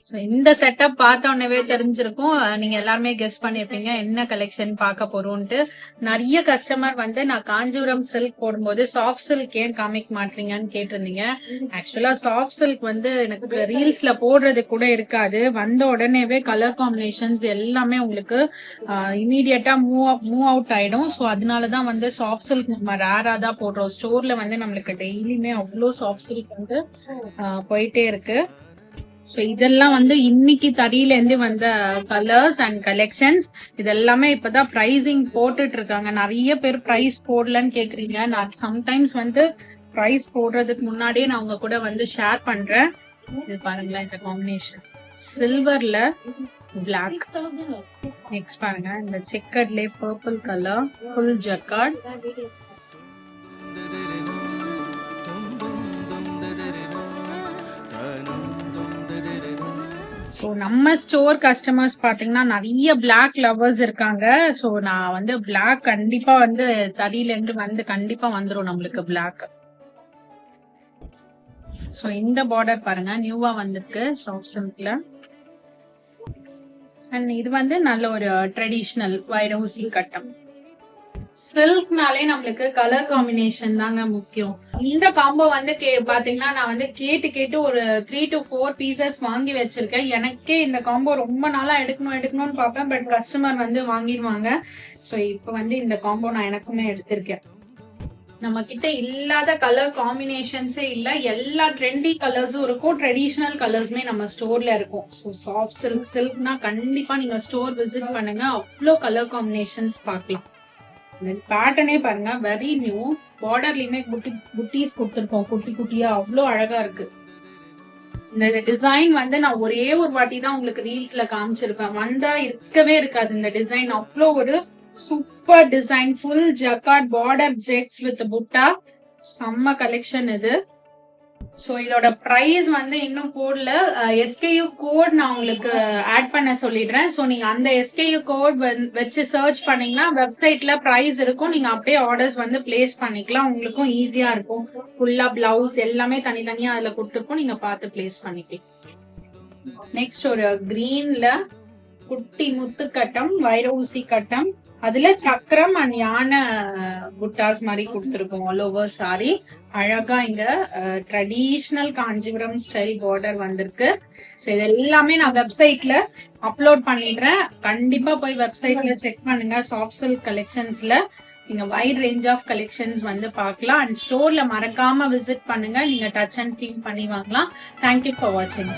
So இந்த setup பார்த்த உடனே தெரிஞ்சிருக்கும். நீங்க எல்லாருமே கெஸ் பண்ணிருப்பீங்க என்ன கலெக்ஷன் பார்க்க போறோம்ட்டு. நிறைய கஸ்டமர் வந்து நான் காஞ்சிபுரம் சில்க் போடும்போது சாஃப்ட் சில்க் ஏன் காமிக்க மாட்டீங்கன்னு கேட்டிருந்தீங்க. ஆக்சுவலா சாஃப்ட் சில்க் வந்து எனக்கு ரீல்ஸ்ல போடுறது கூட இருக்காது. வந்த உடனேவே கலர் காம்பினேஷன்ஸ் எல்லாமே உங்களுக்கு இமீடியட்டா மூவ் அவுட் ஆயிடும். சோ அதனாலதான் வந்து சாஃப்ட் சில்க் நம்ம ரேரா தான் போடுறோம். ஸ்டோர்ல வந்து நம்மளுக்கு டெய்லியுமே அவ்வளோ சாஃப்ட் சில்க் வந்து போயிட்டே இருக்கு. சோ இதெல்லாம் வந்து இன்னைக்கு தறியில இருந்து வந்த கலர்ஸ் அண்ட் கலெக்ஷன்ஸ். இதெல்லாமே இப்பதான் பிரைசிங் போட்டுட்டு இருக்காங்க. நிறைய பேர் பிரைஸ் போடலன்னு கேக்குறீங்க. நான் சம்டைம்ஸ் வந்து பிரைஸ் போடுறதுக்கு முன்னாடியே நான் உங்க கூட வந்து ஷேர் பண்றேன். இது பாருங்களேன், இந்த காம்பினேஷன் சில்வர்ல பிளாக். நெக்ஸ்ட் பாருங்க, இந்த செக்கர்ட்லயே purple colour full jacquard. So நம்ம ஸ்டோர் கஸ்டமர்ஸ் பாத்தீங்கன்னா நிறைய பிளாக் லவர்ஸ் இருக்காங்க. ஸோ நான் வந்து பிளாக் கண்டிப்பா வந்து தறியில இருந்து வந்து கண்டிப்பா வந்துரும் நம்மளுக்கு பிளாக். ஸோ இந்த பார்டர் பாருங்க, நியூவா வந்திருக்கு சாஃப்ட் சில்க்ல. அண்ட் இது வந்து நல்ல ஒரு ட்ரெடிஷனல் வைரவுசி கட்டம். சில்க்னாலே நம்மளுக்கு கலர் காம்பினேஷன் தாங்க முக்கியம். இந்த காம்போ வந்து பாத்தீங்கன்னா நான் வந்து கேட்டு ஒரு 3 to 4 பீசஸ் வாங்கி வச்சிருக்கேன். எனக்கே இந்த காம்போ ரொம்ப நாளா எடுக்கணும்னு பாப்பேன். பட் கஸ்டமர் வந்து வாங்கிடுவாங்க. சோ இப்ப வந்து இந்த காம்போ நான் எனக்குமே எடுத்திருக்கேன். நம்ம கிட்ட இல்லாத கலர் காம்பினேஷன்ஸே இல்ல. எல்லா ட்ரெண்டி கலர்ஸும் இருக்கும், ட்ரெடிஷனல் கலர்ஸுமே நம்ம ஸ்டோர்ல இருக்கும். ஸோ சாஃப்ட் சில்க்னா கண்டிப்பா நீங்க ஸ்டோர் விசிட் பண்ணுங்க. அவ்வளோ கலர் காம்பினேஷன்ஸ் பார்க்கலாம். பேட்டர்னே பாருங்க, வெரி நியூ. பார்டர்லயுமே புட்டிஸ் கொடுத்திருக்கோம் குட்டி குட்டியா, அவ்வளோ அழகா இருக்கு. இந்த டிசைன் வந்து நான் ஒரே ஒரு வாட்டி தான் உங்களுக்கு ரீல்ஸ்ல காமிச்சிருப்பேன். வந்தா இருக்கவே இருக்காது இந்த டிசைன். அவ்வளோ ஒரு super design, full jacquard border checks with butta. செம்ம கலெக்ஷன் இது. சோ இதோட பிரைஸ் வந்து இன்னும் போடல. SKU கோட் நான் உங்களுக்கு ஆட் பண்ண சொல்லிடுறேன். சோ நீங்க அந்த SKU கோட் வச்சு சர்ச் பண்ணீங்கன்னா வெப்சைட்ல பிரைஸ் இருக்கும். நீங்க அப்படியே ஆர்டர்ஸ் வந்து பிளேஸ் பண்ணிக்கலாம். உங்களுக்கும் ஈஸியா இருக்கும். ஃபுல்லா பிளவுஸ் எல்லாமே தனித்தனியா அதுல கொடுத்துருப்போம். நீங்க பார்த்து பிளேஸ் பண்ணிக்கலாம். நெக்ஸ்ட் ஒரு கிரீன்ல குட்டி முத்து கட்டம், வைரஊசி கட்டம், அதுல சக்கரம் அண்ட் யானை புட்டாஸ் மாதிரி கொடுத்துருக்கோம் ஆல் ஓவர் சாரி. அழகா இங்க ட்ரெடிஷனல் காஞ்சிபுரம் ஸ்டைல் பார்டர் வந்திருக்கு. ஸோ இது எல்லாமே நான் வெப்சைட்ல அப்லோட் பண்ணிடுறேன். கண்டிப்பா போய் வெப்சைட்ல செக் பண்ணுங்க. சாஃப்ட் சில்க் கலெக்ஷன்ஸ்ல நீங்க வைட் ரேஞ்ச் ஆஃப் கலெக்ஷன்ஸ் வந்து பார்க்கலாம். அண்ட் ஸ்டோர்ல மறக்காம விசிட் பண்ணுங்க. நீங்க டச் அண்ட் ஃபீல் பண்ணி வாங்கலாம். தேங்க்யூ ஃபார் வாட்சிங்.